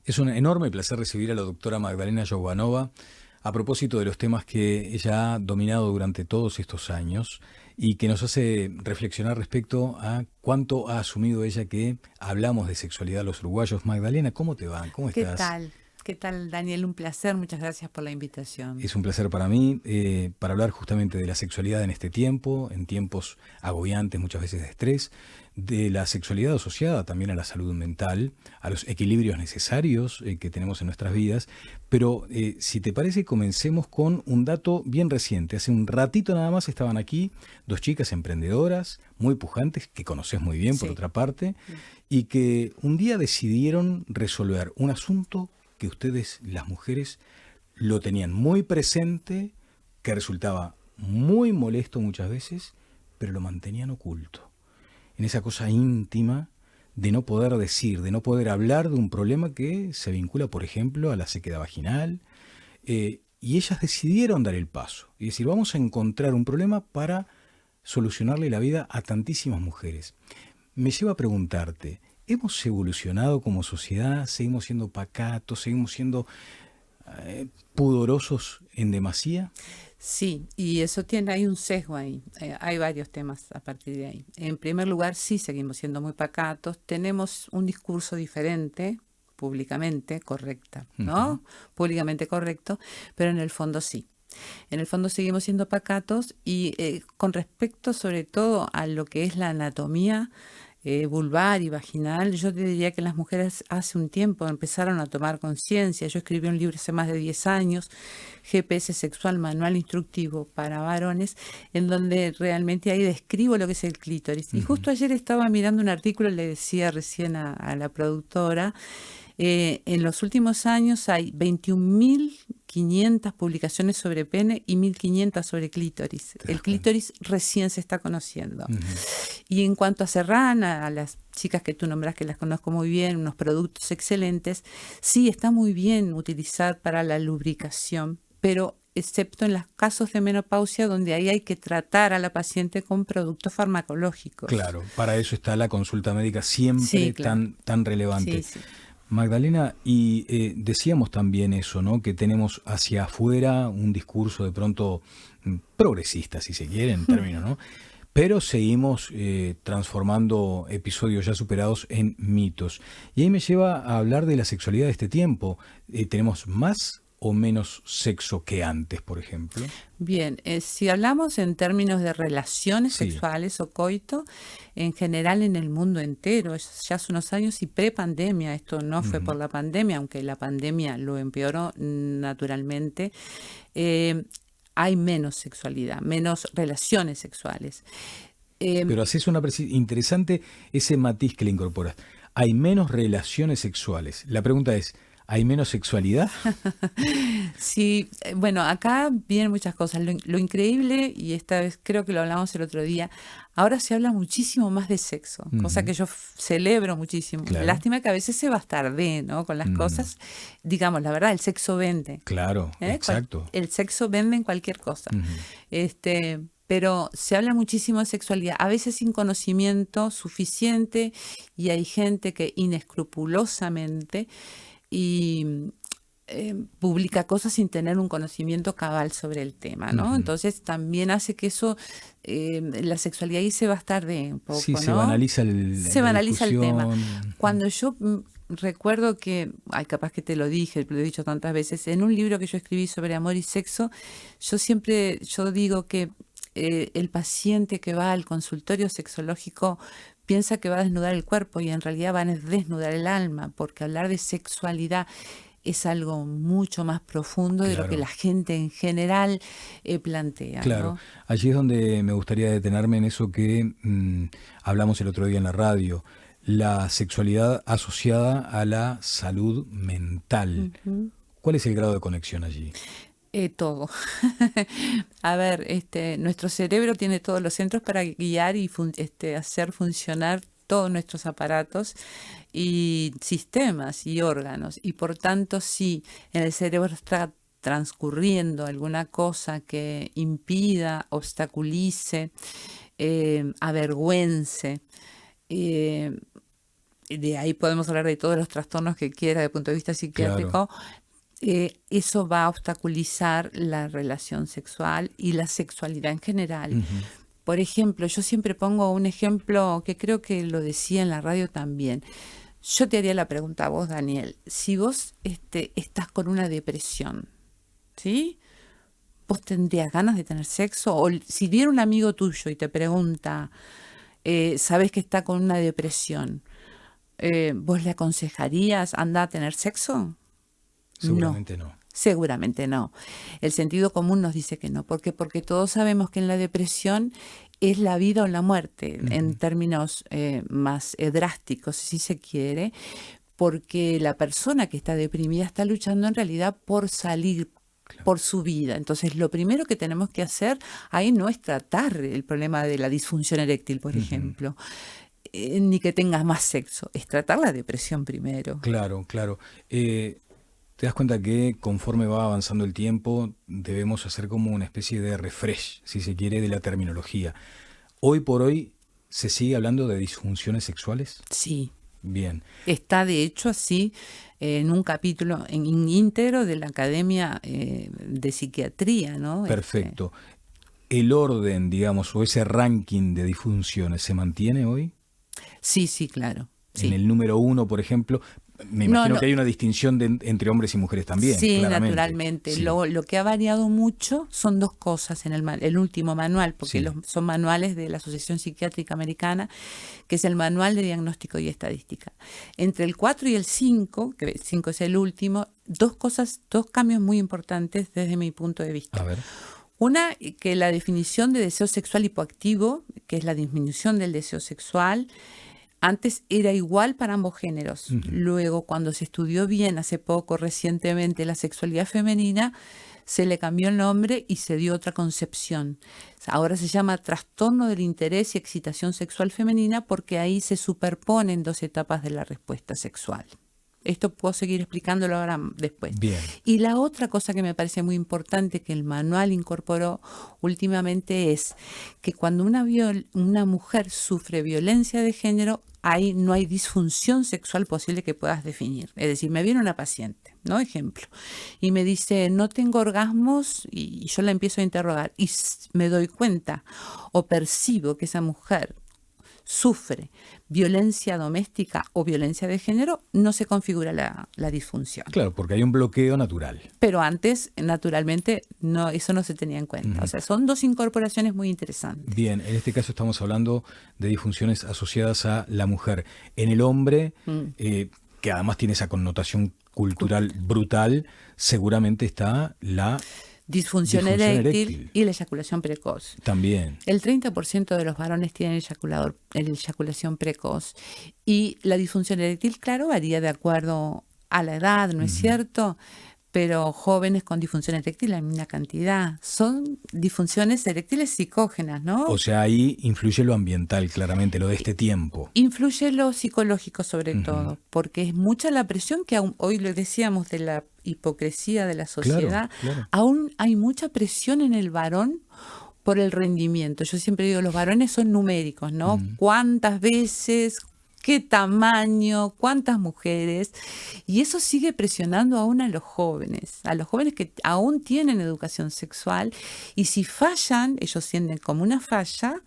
Es un enorme placer recibir a la doctora Magdalena Jovanova a propósito de los temas que ella ha dominado durante todos estos años y que nos hace reflexionar respecto a cuánto ha asumido ella que hablamos de sexualidad los uruguayos. Magdalena, ¿cómo te va? ¿Cómo ¿Qué estás? tal? ¿Qué tal, Daniel? Un placer. Muchas gracias por la invitación. Es un placer para mí para hablar justamente de la sexualidad en este tiempo, en tiempos agobiantes, muchas veces de estrés, de la sexualidad asociada también a la salud mental, a los equilibrios necesarios que tenemos en nuestras vidas. Pero si te parece, comencemos con un dato bien reciente. Hace un ratito nada más estaban aquí dos chicas emprendedoras, muy pujantes, que conoces muy bien por Sí. otra parte, y que un día decidieron resolver un asunto que ustedes, las mujeres, lo tenían muy presente, que resultaba muy molesto muchas veces, pero lo mantenían oculto. En esa cosa íntima de no poder decir, de no poder hablar de un problema que se vincula, por ejemplo, a la sequedad vaginal. Y ellas decidieron dar el paso y decir, vamos a encontrar un problema para solucionarle la vida a tantísimas mujeres. Me lleva a preguntarte, ¿hemos evolucionado como sociedad? ¿Seguimos siendo pacatos? ¿Seguimos siendo pudorosos en demasía? Sí, y eso hay un sesgo ahí. Hay varios temas a partir de ahí. En primer lugar, sí seguimos siendo muy pacatos. Tenemos un discurso diferente, públicamente correcta, Ujú. ¿no? Públicamente correcto, pero en el fondo sí. En el fondo seguimos siendo pacatos y con respecto sobre todo a lo que es la anatomía vulvar y vaginal, yo te diría que las mujeres hace un tiempo empezaron a tomar conciencia. Yo escribí un libro hace más de 10 años, GPS Sexual, Manual Instructivo para Varones, en donde realmente ahí describo lo que es el clítoris. Y Ujú. justo ayer estaba mirando un artículo, le decía recién a la productora, en los últimos años hay 21.500 publicaciones sobre pene y 1.500 sobre clítoris. ¿Te El das cuenta? clítoris recién se está conociendo. Ujú. Y en cuanto a Serrana, a las chicas que tú nombras, que las conozco muy bien, unos productos excelentes, sí, está muy bien utilizar para la lubricación, pero excepto en los casos de menopausia donde ahí hay que tratar a la paciente con productos farmacológicos. Claro, para eso está la consulta médica Sí, siempre claro. tan Sí, relevante. sí. Magdalena, y decíamos también eso, ¿no? Que tenemos hacia afuera un discurso de pronto progresista, si se quiere, en términos, ¿no? Pero seguimos transformando episodios ya superados en mitos. Y ahí me lleva a hablar de la sexualidad de este tiempo. ¿Tenemos más o menos sexo que antes, por ejemplo? Bien, si hablamos en términos de relaciones Sí. sexuales o coito, en general en el mundo entero, ya hace unos años y pre-pandemia, esto no fue Ujú. por la pandemia, aunque la pandemia lo empeoró naturalmente, eh, hay menos sexualidad, menos relaciones sexuales. Eh, Pero haces una interesante ese matiz que le incorporas. Hay menos relaciones sexuales. La pregunta es, ¿hay menos sexualidad? Sí, bueno, acá vienen muchas cosas. Lo increíble, y esta vez creo que lo hablamos el otro día, ahora se habla muchísimo más de sexo, cosa Ujú. que yo celebro muchísimo. Claro. Lástima que a veces se bastardee, ¿no? Con las Ujú. cosas. Digamos, la verdad, el sexo vende. Claro, ¿Eh? exacto. El sexo vende en cualquier cosa. Ujú. Pero se habla muchísimo de sexualidad, a veces sin conocimiento suficiente, y hay gente que inescrupulosamente y publica cosas sin tener un conocimiento cabal sobre el tema, ¿no? Ujú. Entonces también hace que eso, la sexualidad ahí se bastarde un Sí, poco, se ¿no? banaliza Se la banaliza el tema. discusión. Ujú. Cuando yo recuerdo que, ay, capaz que te lo dije, lo he dicho tantas veces, en un libro que yo escribí sobre amor y sexo, yo digo que el paciente que va al consultorio sexológico piensa que va a desnudar el cuerpo y en realidad va a desnudar el alma, porque hablar de sexualidad es algo mucho más profundo de lo que la Claro, gente en general plantea, claro. ¿no? Allí es donde me gustaría detenerme en eso que hablamos el otro día en la radio. La sexualidad asociada a la salud mental. Ujú. ¿Cuál es el grado de conexión allí? Todo. A ver, nuestro cerebro tiene todos los centros para guiar y hacer funcionar todos nuestros aparatos y sistemas y órganos. Y por tanto, si en el cerebro está transcurriendo alguna cosa que impida, obstaculice, avergüence, eh, de ahí podemos hablar de todos los trastornos que quiera desde el punto de vista psiquiátrico, eso va a obstaculizar la relación sexual y la sexualidad en general. Ujú. Por ejemplo, yo siempre pongo un ejemplo que creo que lo decía en la radio también. Yo te haría la pregunta a vos, Daniel. Si vos estás con una depresión, ¿sí? ¿Vos tendrías ganas de tener sexo? O si viene un amigo tuyo y te pregunta, sabes que está con una depresión, ¿vos le aconsejarías anda a tener sexo? Seguramente no. Seguramente no. El sentido común nos dice que no. ¿Por qué? Porque todos sabemos que en la depresión es la vida o la muerte, en términos más drásticos, si se quiere, porque la persona que está deprimida está luchando en realidad por salir, por su vida. Entonces, lo primero que tenemos que hacer ahí no es tratar el problema de la disfunción eréctil, por ejemplo, ni que tengas más sexo, es tratar la depresión primero. Claro, claro. Te das cuenta que conforme va avanzando el tiempo, debemos hacer como una especie de refresh, si se quiere, de la terminología. Hoy por hoy, ¿se sigue hablando de disfunciones sexuales? Sí. Bien. Está de hecho así en un capítulo en íntegro de la Academia de Psiquiatría, ¿no? Perfecto. ¿El orden, digamos, o ese ranking de disfunciones se mantiene hoy? Sí, sí, claro. Sí. En el número 1, por ejemplo, me imagino que hay una distinción entre hombres y mujeres también. Sí, claramente. naturalmente. Sí. Lo que ha variado mucho son dos cosas en el último manual, porque son manuales de la Asociación Psiquiátrica Americana, que es el Manual de Diagnóstico y Estadística. Entre el 4 y el 5, que el 5 es el último, dos cambios muy importantes desde mi punto de vista. A ver. Una, que la definición de deseo sexual hipoactivo, que es la disminución del deseo sexual, antes era igual para ambos géneros. Luego, cuando se estudió bien hace poco, recientemente, la sexualidad femenina, se le cambió el nombre y se dio otra concepción. Ahora se llama trastorno del interés y excitación sexual femenina porque ahí se superponen dos etapas de la respuesta sexual. Esto puedo seguir explicándolo ahora después. Bien. Y la otra cosa que me parece muy importante que el manual incorporó últimamente es que cuando una mujer sufre violencia de género, ahí no hay disfunción sexual posible que puedas definir. Es decir, me viene una paciente, ¿no? Ejemplo, y me dice, no tengo orgasmos, y yo la empiezo a interrogar y me doy cuenta o percibo que esa mujer sufre violencia doméstica o violencia de género, no se configura la disfunción. Claro, porque hay un bloqueo natural. Pero antes, naturalmente, no, eso no se tenía en cuenta. O sea, son dos incorporaciones muy interesantes. Bien, en este caso estamos hablando de disfunciones asociadas a la mujer. En el hombre, que además tiene esa connotación cultural brutal, seguramente está la disfunción eréctil y la eyaculación precoz. También. El 30% de los varones tienen eyaculación precoz y la disfunción eréctil, claro, varía de acuerdo a la edad, ¿no es cierto? Pero jóvenes con disfunción eréctil, la misma cantidad. Son disfunciones eréctiles psicógenas, ¿no? O sea, ahí influye lo ambiental, claramente, lo de este tiempo. Influye lo psicológico sobre todo, porque es mucha la presión que hoy le decíamos de la hipocresía de la sociedad. Claro. Aún hay mucha presión en el varón por el rendimiento. Yo siempre digo, los varones son numéricos, ¿no? ¿Cuántas veces? ¿Qué tamaño? ¿Cuántas mujeres? Y eso sigue presionando aún a los jóvenes que aún tienen educación sexual, y si fallan, ellos sienten como una falla,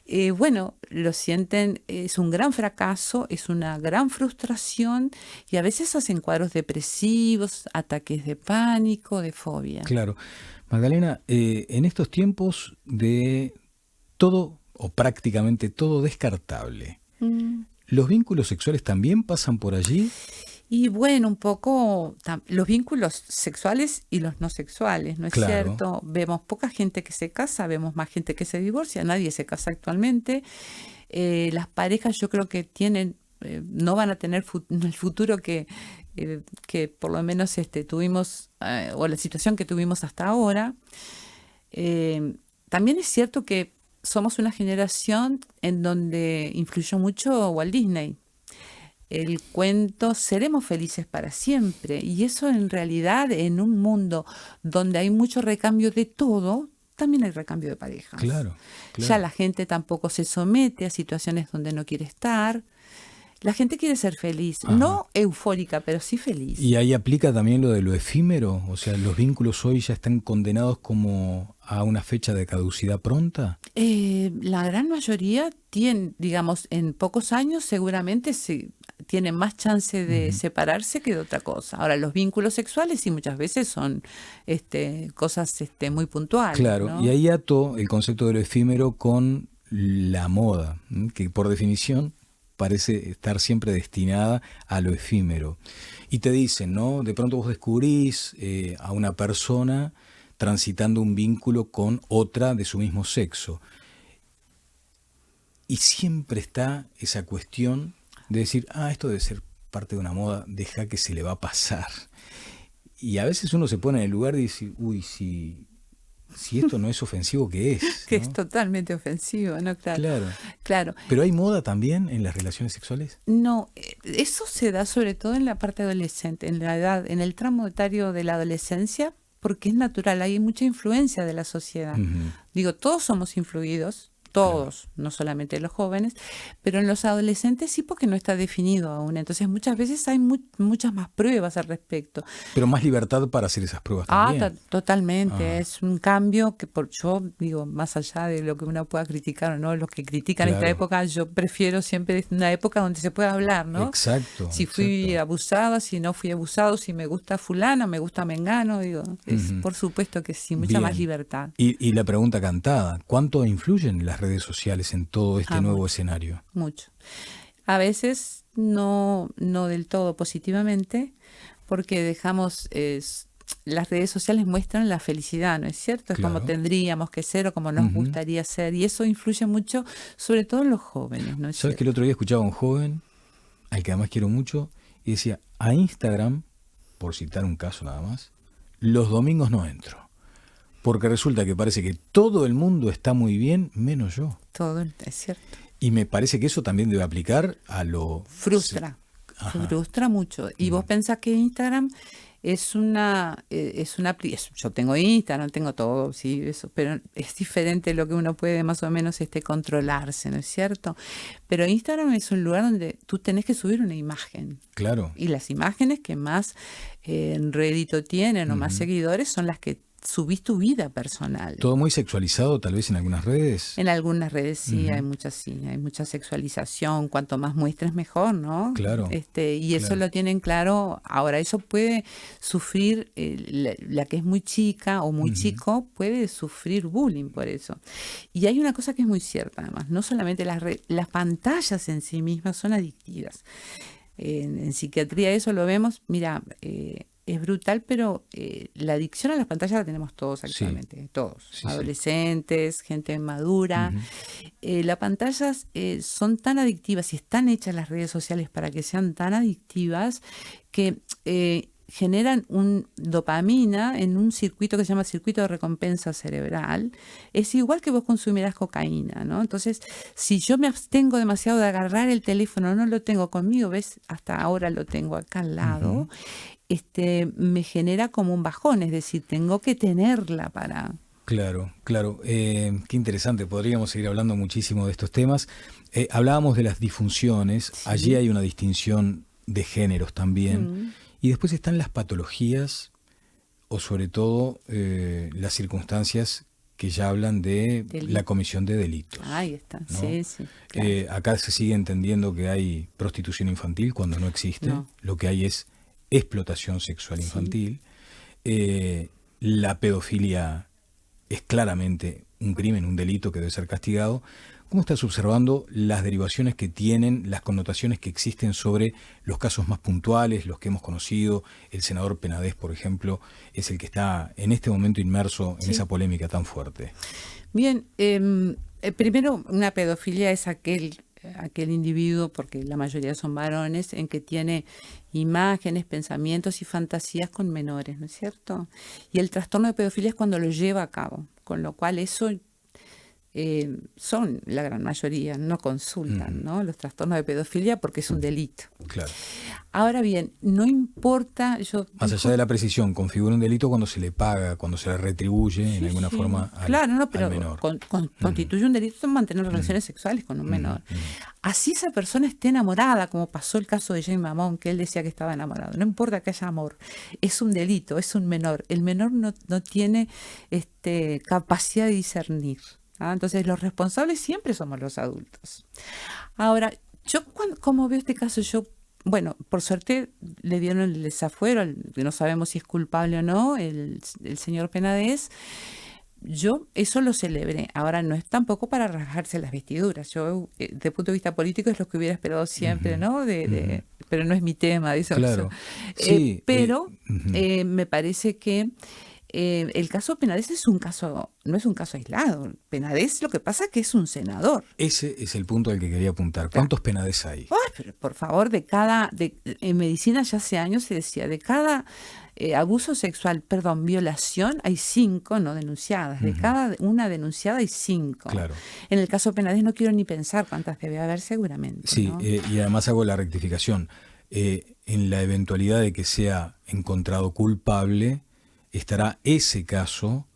lo sienten, es un gran fracaso, es una gran frustración, y a veces hacen cuadros depresivos, ataques de pánico, de fobia. Claro. Magdalena, en estos tiempos de todo, o prácticamente todo descartable, ¿los vínculos sexuales también pasan por allí? Y bueno, un poco los vínculos sexuales y los no sexuales, ¿no es cierto? Vemos poca gente que se casa, vemos más gente que se divorcia, nadie se casa actualmente. Las parejas yo creo que no van a tener el futuro que por lo menos tuvimos, o la situación que tuvimos hasta ahora. También es cierto que somos una generación en donde influyó mucho Walt Disney. El cuento Seremos felices para siempre. Y eso en realidad, en un mundo donde hay mucho recambio de todo, también hay recambio de parejas. Claro. Ya la gente tampoco se somete a situaciones donde no quiere estar. La gente quiere ser feliz, Ajá. no eufórica, pero sí feliz. Y ahí aplica también lo de lo efímero, o sea, los vínculos hoy ya están condenados como a una fecha de caducidad pronta. La gran mayoría tiene, digamos, en pocos años seguramente tienen más chance de separarse que de otra cosa. Ahora, los vínculos sexuales sí muchas veces son cosas muy puntuales, Claro, ¿no? y ahí ato el concepto de lo efímero con la moda, que por definición parece estar siempre destinada a lo efímero. Y te dicen, ¿no? De pronto vos descubrís a una persona transitando un vínculo con otra de su mismo sexo. Y siempre está esa cuestión de decir, esto debe ser parte de una moda, deja que se le va a pasar. Y a veces uno se pone en el lugar y dice, uy, si esto no es ofensivo, ¿qué es? Que ¿no? es totalmente ofensivo, ¿no? Claro. Claro. Claro. ¿Pero hay moda también en las relaciones sexuales? No, eso se da sobre todo en la parte adolescente, en la edad, en el tramo etario de la adolescencia, porque es natural, hay mucha influencia de la sociedad. Digo, todos somos influidos, todos, no solamente los jóvenes, pero en los adolescentes sí, porque no está definido aún. Entonces muchas veces hay muchas más pruebas al respecto. Pero más libertad para hacer esas pruebas también. Totalmente. Es un cambio que yo digo, más allá de lo que uno pueda criticar o no, los que critican esta época, yo prefiero siempre una época donde se pueda hablar, ¿no? Exacto. Si fui abusada, si no fui abusado, si me gusta fulano, me gusta mengano, digo, por supuesto que sí, mucha más libertad. Y la pregunta cantada, ¿cuánto influyen las redes sociales en todo este nuevo escenario? Mucho. A veces no del todo positivamente, porque dejamos, las redes sociales muestran la felicidad, ¿no es cierto? Es como tendríamos que ser o como nos gustaría ser, y eso influye mucho, sobre todo en los jóvenes, ¿no es cierto? ¿Sabes que el otro día escuchaba a un joven, al que además quiero mucho, y decía, a Instagram, por citar un caso nada más, los domingos no entro? Porque resulta que parece que todo el mundo está muy bien, menos yo. Todo, es cierto. Y me parece que eso también debe aplicar a lo... Frustra mucho. Y vos pensás que Instagram es una yo tengo Instagram, tengo todo, sí, eso, pero es diferente lo que uno puede más o menos controlarse, ¿no es cierto? Pero Instagram es un lugar donde tú tenés que subir una imagen. Claro. Y las imágenes que más rédito tienen o más seguidores son las que subís tu vida personal. Todo muy sexualizado, tal vez en algunas redes. En algunas redes sí, hay mucha sexualización. Cuanto más muestres, mejor, ¿no? Claro. Y eso lo tienen claro. Ahora, eso puede sufrir, la que es muy chica o muy chico, puede sufrir bullying por eso. Y hay una cosa que es muy cierta, además. No solamente las pantallas en sí mismas son adictivas. En psiquiatría eso lo vemos. Mira, es brutal, pero la adicción a las pantallas la tenemos todos actualmente, todos, adolescentes, gente madura. Las pantallas son tan adictivas y están hechas las redes sociales para que sean tan adictivas que generan dopamina en un circuito que se llama circuito de recompensa cerebral. Es igual que vos consumieras cocaína, ¿no? Entonces, si yo me abstengo demasiado de agarrar el teléfono, no lo tengo conmigo, ves, hasta ahora lo tengo acá al lado, me genera como un bajón, es decir, tengo que tenerla para... Claro. Qué interesante, podríamos seguir hablando muchísimo de estos temas. Hablábamos de las disfunciones, allí hay una distinción de géneros también. Y después están las patologías o sobre todo las circunstancias que ya hablan de la comisión de delitos. Ahí está, ¿no? sí. Claro. Acá se sigue entendiendo que hay prostitución infantil cuando no existe. No. Lo que hay es explotación sexual infantil. La pedofilia es claramente un crimen, un delito que debe ser castigado. ¿Cómo estás observando las derivaciones que tienen, las connotaciones que existen sobre los casos más puntuales, los que hemos conocido? El senador Penades, por ejemplo, es el que está en este momento inmerso en esa polémica tan fuerte. Bien, primero, una pedofilia es aquel individuo, porque la mayoría son varones, en que tiene imágenes, pensamientos y fantasías con menores, ¿no es cierto? Y el trastorno de pedofilia es cuando lo lleva a cabo, con lo cual eso son la gran mayoría, no consultan, ¿no? Los trastornos de pedofilia porque es un delito. Claro. Ahora bien, no importa, Más allá de la precisión, configura un delito cuando se le paga, cuando se le retribuye en alguna forma claro, no, pero al menor. Constituye un delito mantener relaciones sexuales con un menor. Así esa persona esté enamorada, como pasó el caso de Jane Mamón, que él decía que estaba enamorado. No importa que haya amor, es un delito, es un menor. El menor no tiene capacidad de discernir. Entonces los responsables siempre somos los adultos. Ahora, yo como veo este caso, bueno, por suerte le dieron el desafuero, no sabemos si es culpable o no, el señor Penades. Yo eso lo celebré. Ahora no es tampoco para rasgarse las vestiduras. Yo, desde el punto de vista político, es lo que hubiera esperado siempre, ¿no? Pero no es mi tema. Claro. Sí, pero me parece que el caso Penades no es un caso aislado. Penades, lo que pasa es que es un senador. Ese es el punto al que quería apuntar. ¿Cuántos Penades hay? Pero por favor, en medicina ya hace años se decía, de cada abuso sexual, violación, hay 5 no denunciadas. De cada una denunciada hay 5. Claro. En el caso Penades no quiero ni pensar cuántas debe haber seguramente. Sí, ¿no? Y además hago la rectificación. En la eventualidad de que sea encontrado culpable, estará ese caso,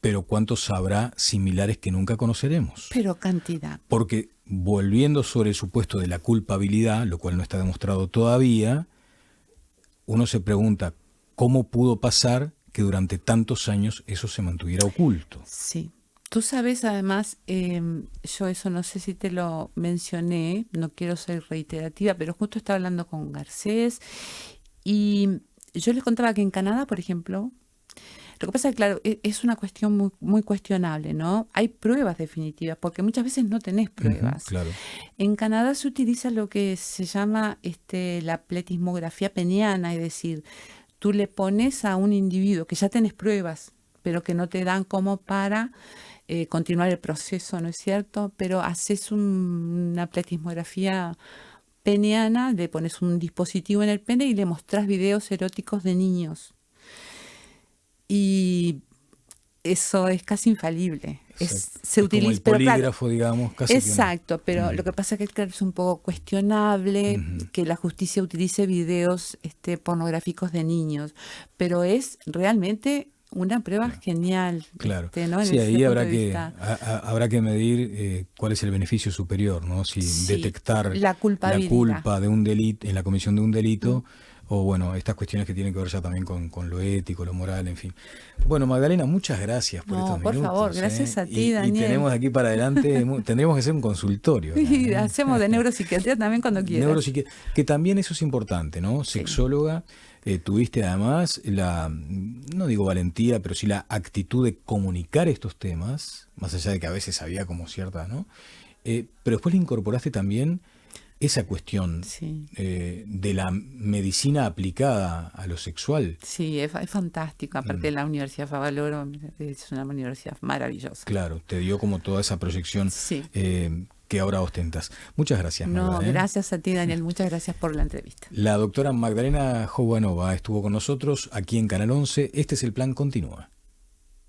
pero ¿cuántos habrá similares que nunca conoceremos? Pero cantidad. Porque volviendo sobre el supuesto de la culpabilidad, lo cual no está demostrado todavía, uno se pregunta cómo pudo pasar que durante tantos años eso se mantuviera oculto. Sí. Tú sabes, además, yo eso no sé si te lo mencioné, no quiero ser reiterativa, pero justo estaba hablando con Garcés y yo les contaba que en Canadá, por ejemplo, lo que pasa es que, claro, es una cuestión muy, muy cuestionable, ¿no? Hay pruebas definitivas, porque muchas veces no tenés pruebas. Claro. En Canadá se utiliza lo que se llama la pletismografía peniana, es decir, tú le pones a un individuo que ya tenés pruebas, pero que no te dan como para continuar el proceso, ¿no es cierto? Pero haces una pletismografía peniana, le pones un dispositivo en el pene y le mostrás videos eróticos de niños. Y eso es casi infalible. Se utiliza, como el polígrafo, claro, digamos. Casi exacto, pero lo que pasa es que claro, es un poco cuestionable que la justicia utilice videos pornográficos de niños, pero es realmente una prueba genial. Claro. ¿No? Sí, ahí habrá que medir cuál es el beneficio superior, ¿no? Si detectar la culpa de un delito, en la comisión de un delito, o bueno, estas cuestiones que tienen que ver ya también con lo ético, lo moral, en fin. Bueno, Magdalena, muchas gracias por estos minutos. Por favor, gracias a ti, Daniel. Y tenemos de aquí para adelante, tendremos que hacer un consultorio. Sí, hacemos de neuropsiquiatría también cuando quieras. Que también eso es importante, ¿no? Sexóloga, tuviste además no digo valentía, pero sí la actitud de comunicar estos temas, más allá de que a veces había como ciertas, ¿no? Pero después le incorporaste también esa cuestión de la medicina aplicada a lo sexual. Sí, es fantástico. Aparte la Universidad Favaloro es una universidad maravillosa. Claro, te dio como toda esa proyección que ahora ostentas. Muchas gracias, Magdalena. No, gracias a ti, Daniel. Muchas gracias por la entrevista. La doctora Magdalena Jovanova estuvo con nosotros aquí en Canal 11. Este es El Plan Continúa.